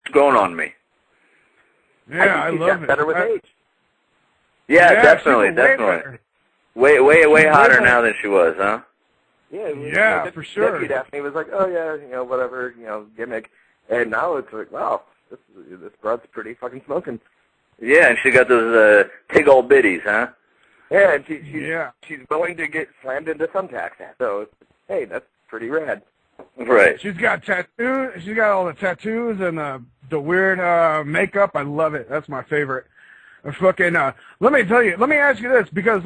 grown on me. Yeah, I love it. Better with age. Yeah, definitely. Way hotter now than she was, huh? Yeah, for sure. Deputy Daphne was like, oh yeah, whatever, gimmick, and now it's like, wow, this broad's pretty fucking smoking. Yeah, and she got those tig old biddies, huh? Yeah, and she's willing to get slammed into thumbtacks. So, hey, that's pretty rad. Right. She's got tattoos. She's got all the tattoos and the weird makeup. I love it. That's my favorite. Fucking. Let me tell you. Let me ask you this, because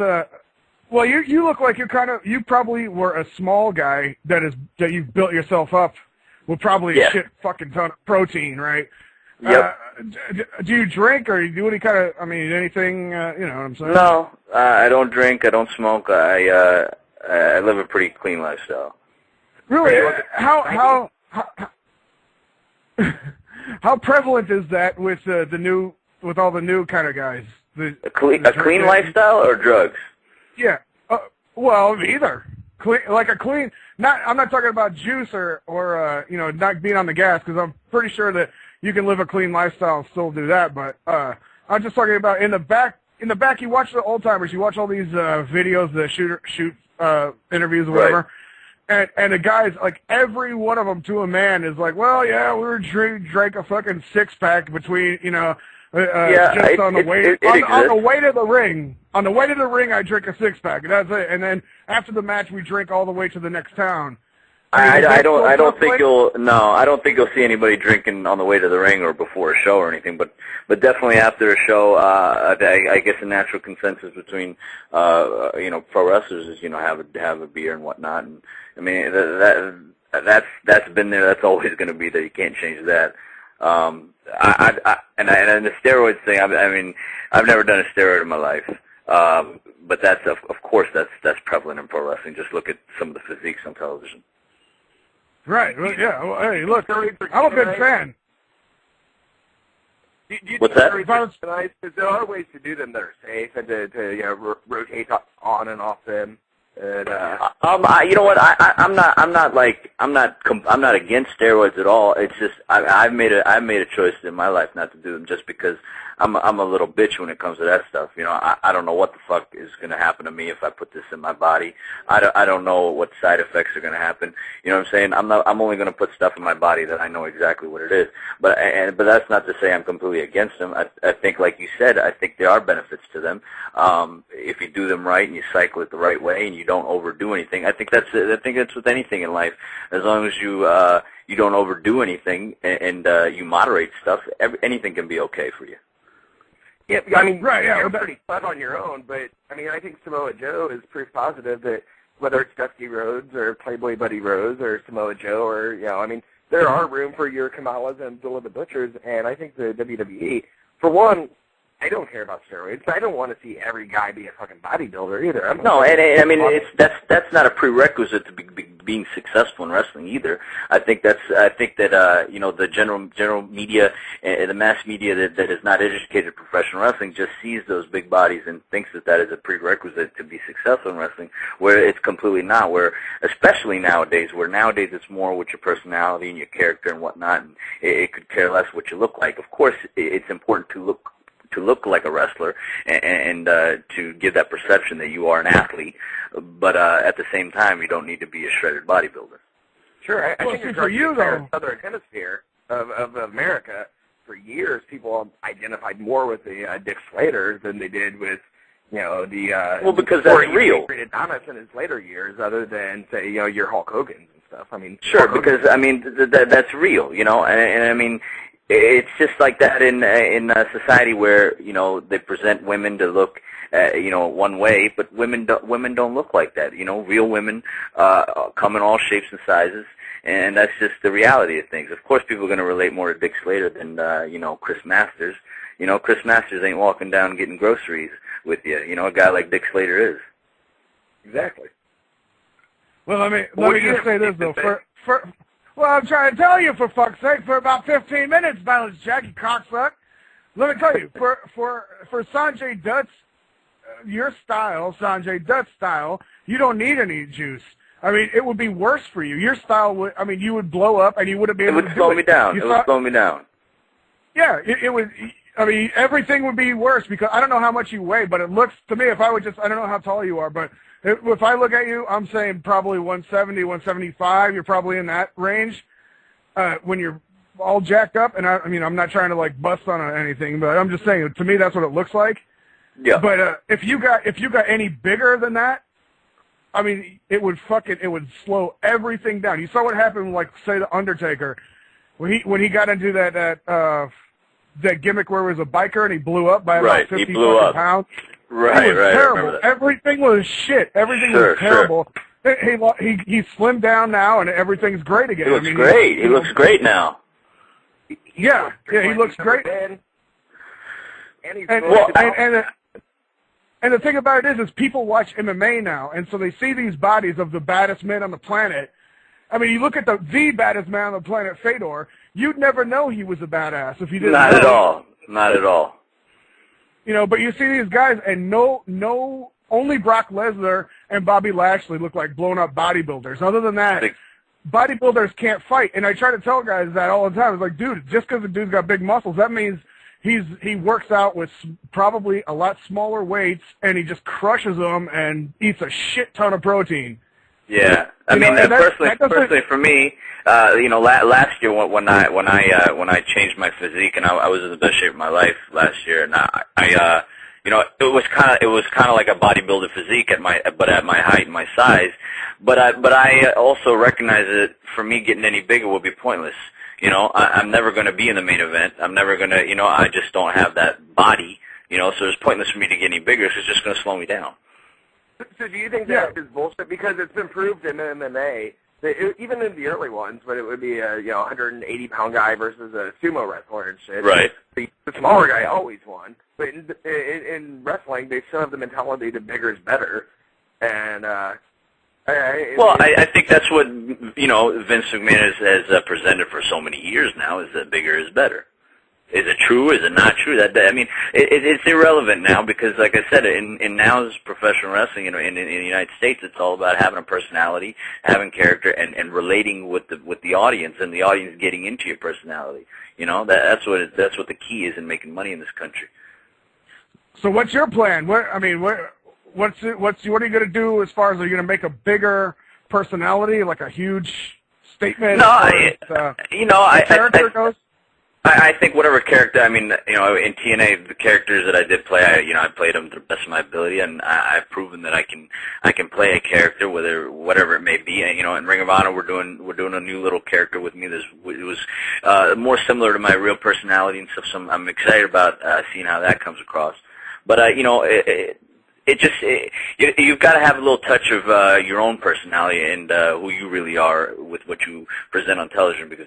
well, you look like you probably were a small guy that you've built yourself up with probably a shit fucking ton of protein, right? Yep. Do you drink, or you do any kind of, anything, you know what I'm saying? No, I don't drink, I don't smoke, I live a pretty clean lifestyle. Really? How prevalent is that with with all the new kind of guys? A clean lifestyle or drugs? Yeah. Well, either. Clean, I'm not talking about juice or not being on the gas, because I'm pretty sure that you can live a clean lifestyle and still do that. But I'm just talking about in the back. You watch the old timers. You watch all these videos, the shoot interviews or whatever. Right. And the guys, like every one of them to a man is like, well, yeah, drank a fucking 6-pack between, just on the way on the way to the ring. On the way to the ring, I drink a 6-pack, and that's it. And then after the match, we drink all the way to the next town. I don't think you'll see anybody drinking on the way to the ring or before a show or anything, but definitely after a show, I guess a natural consensus between pro wrestlers is have a beer and whatnot, and I mean that's been there, that's always going to be there. You can't change that. And the steroids thing, I've never done a steroid in my life, but that's of course that's prevalent in pro wrestling. Just look at some of the physiques on television. Right. Well, yeah. Well, hey, look, I'm a big fan. What's that? Because there are ways to do them that are safe and to rotate on and off them. And, you know what? I'm not against steroids at all. It's just I've made a choice in my life not to do them, just because I'm a little bitch when it comes to that stuff. I don't know what the fuck is going to happen to me if I put this in my body. I don't know what side effects are going to happen. You know what I'm saying? I'm only going to put stuff in my body that I know exactly what it is. But that's not to say I'm completely against them. I think, like you said, I think there are benefits to them. If you do them right and you cycle it the right way and you don't overdo anything. I think that's with anything in life. As long as you don't overdo anything and you moderate stuff, anything can be okay for you. Yeah, right. Yeah, you're pretty fun on your own, but I think Samoa Joe is proof positive that whether it's Dusty Rhodes or Playboy Buddy Rose or Samoa Joe or there are room for your Kamalas and Dilla the Butchers, and I think the WWE, for one, I don't care about steroids. I don't want to see every guy be a fucking bodybuilder either. That's not a prerequisite to being successful in wrestling either. I think that the general media and the mass media that is not educated in professional wrestling just sees those big bodies and thinks that is a prerequisite to be successful in wrestling, where it's completely not. Where especially nowadays it's more with your personality and your character and whatnot, and it could care less what you look like. Of course, it's important to look like a wrestler and to give that perception that you are an athlete, but at the same time, you don't need to be a shredded bodybuilder. Sure, I think for you, though, Southern Hemisphere of America, for years, people identified more with the Dick Slater than they did with the because that's real. Adonis in his later years, other than say your Hulk Hogan's and stuff. Sure, because that's real, and it's just like that in a society where they present women to look one way, but women don't look like that. Real women come in all shapes and sizes, and that's just the reality of things. Of course, people are going to relate more to Dick Slater than Chris Masters. Chris Masters ain't walking down getting groceries with you. A guy like Dick Slater is. Exactly. Well, let me just say this though. Well, I'm trying to tell you, for fuck's sake, for about 15 minutes, Balance Jack, you cocksuck. Let me tell you, for Sonjay Dutt's, your style, Sonjay Dutt's style, you don't need any juice. It would be worse for you. Your style would, you would blow up and you wouldn't be able to do it. It would slow me down. Yeah, it would. I mean, everything would be worse because I don't know how much you weigh, but it looks to me, if I would just, I don't know how tall you are, but if I look at you, I'm saying probably 170, 175. You're probably in that range when you're all jacked up. And I mean, I'm not trying to like bust on anything, but I'm just saying, to me, that's what it looks like. Yeah. But if you got any bigger than that, I mean, it would slow everything down. You saw what happened, like say the Undertaker, when he got into that gimmick where he was a biker and he blew up by about 50 pounds. Right, it was terrible. Everything was shit. Everything was terrible. Sure. He slimmed down now and everything's great again. He looks great. He looks great now. Yeah, he looks great. And the thing about it is people watch MMA now, and so they see these bodies of the baddest men on the planet. I mean, you look at the baddest man on the planet, Fedor, you'd never know he was a badass if you didn't know. Not at all. Not at all. You know, but you see these guys, and only Brock Lesnar and Bobby Lashley look like blown-up bodybuilders. Other than that, bodybuilders can't fight. And I try to tell guys that all the time. It's like, dude, just because the dude's got big muscles, that means he works out with probably a lot smaller weights, and he just crushes them and eats a shit ton of protein. Yeah, I mean, personally for me, last year when I changed my physique and I was in the best shape of my life last year, and I it was kind of like a bodybuilder physique at my height and my size, but I also recognize that for me getting any bigger would be pointless. You know, I'm never going to be in the main event. I'm never going to, I just don't have that body, so it's pointless for me to get any bigger. So it's just going to slow me down. So do you think that is bullshit? Because it's been proved in MMA, that even in the early ones, when it would be a 180-pound guy versus a sumo wrestler and shit. Right. The smaller guy always won. But in wrestling, they still have the mentality that bigger is better. And I think that's what Vince McMahon has presented for so many years now, is that bigger is better. Is it true? Is it not true? It's irrelevant now because, like I said, in now's professional wrestling, in the United States, it's all about having a personality, having character, and relating with the audience, and the audience getting into your personality. That's what the key is in making money in this country. So, what's your plan? What are you going to do as far as, are you going to make a bigger personality, like a huge statement? No, character goes? I think whatever character, in TNA, the characters that I did play, I played them to the best of my ability, and I've proven that I can play a character, whatever it may be. And, in Ring of Honor, we're doing a new little character with me. It was more similar to my real personality and stuff. So I'm excited about seeing how that comes across. But you've got to have a little touch of your own personality and who you really are with what you present on television, because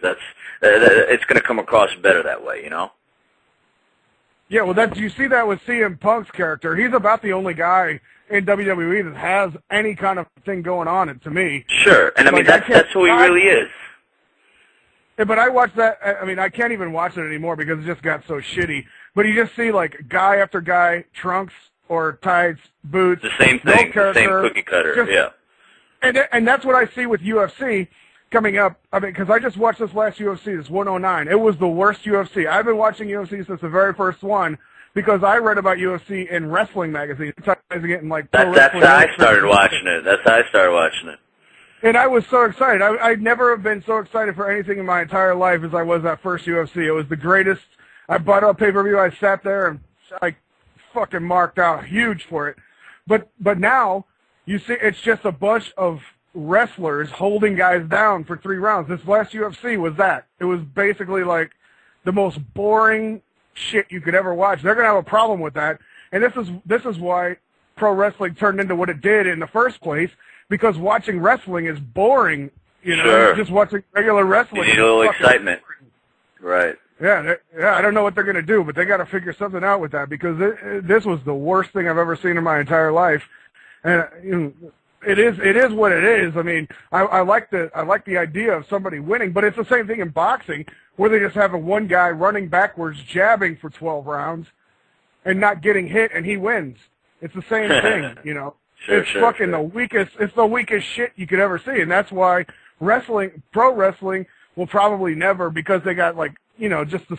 it's going to come across better that way, Yeah, well, you see that with CM Punk's character. He's about the only guy in WWE that has any kind of thing going on, and to me. Sure, and that's who he really is. Yeah, but I watched that. I can't even watch it anymore because it just got so shitty. But you just see, like, guy after guy, trunks or tights, boots. The same thing, the same cookie cutter, yeah. And that's what I see with UFC coming up. Because I just watched this last UFC, this 109. It was the worst UFC. I've been watching UFC since the very first one because I read about UFC in wrestling magazines. That's how I started watching it. And I was so excited. I'd never have been so excited for anything in my entire life as I was that first UFC. It was the greatest. I bought a pay-per-view. I sat there and I fucking marked out huge for it. But now you see it's just a bunch of wrestlers holding guys down for 3 rounds. This last UFC was that. It was basically like the most boring shit you could ever watch. They're going to have a problem with that. And this is why pro wrestling turned into what it did in the first place, because watching wrestling is boring, Sure. Just watching regular wrestling. You need a little excitement. Right. Yeah, I don't know what they're going to do, but they got to figure something out with that, because this was the worst thing I've ever seen in my entire life. And it is what it is. I like the idea of somebody winning, but it's the same thing in boxing, where they just have one guy running backwards, jabbing for 12 rounds and not getting hit, and he wins. It's the same thing, Sure. It's the weakest shit you could ever see, and that's why pro wrestling will probably never, because they got just the